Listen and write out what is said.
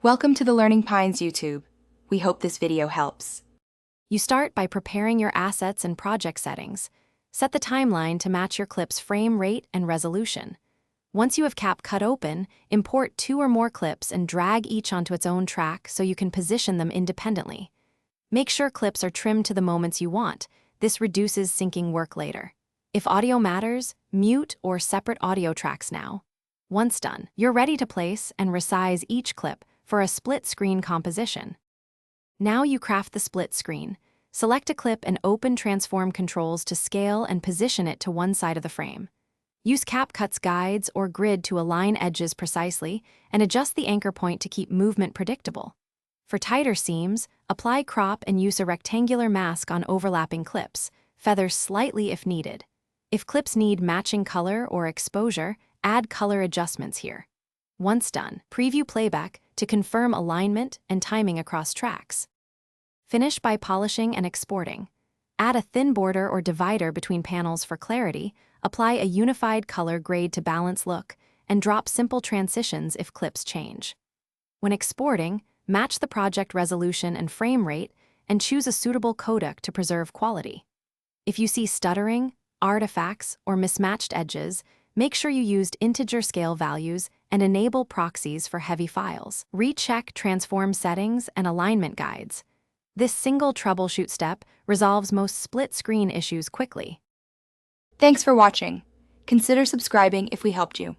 Welcome to the Learning Pines YouTube. We hope this video helps. You start by preparing your assets and project settings. Set the timeline to match your clip's frame rate and resolution. Once you have Capcut open, import 2 or more clips and drag each onto its own track so you can position them independently. Make sure clips are trimmed to the moments you want. This reduces syncing work later. If audio matters, mute or separate audio tracks now. Once done, you're ready to place and resize each clip for a split-screen composition. Now you craft the split screen. Select a clip and open transform controls to scale and position it to one side of the frame. Use Capcut's guides or grid to align edges precisely and adjust the anchor point to keep movement predictable. For tighter seams, apply crop and use a rectangular mask on overlapping clips, feather slightly if needed. If clips need matching color or exposure, add color adjustments here. Once done, preview playback to confirm alignment and timing across tracks. Finish by polishing and exporting. Add a thin border or divider between panels for clarity, apply a unified color grade to balance look, and drop simple transitions if clips change. When exporting, match the project resolution and frame rate and choose a suitable codec to preserve quality. If you see stuttering, artifacts, or mismatched edges, make sure you used integer scale values and enable proxies for heavy files. Recheck transform settings and alignment guides. This single troubleshoot step resolves most split-screen issues quickly. Thanks for watching. Consider subscribing if we helped you.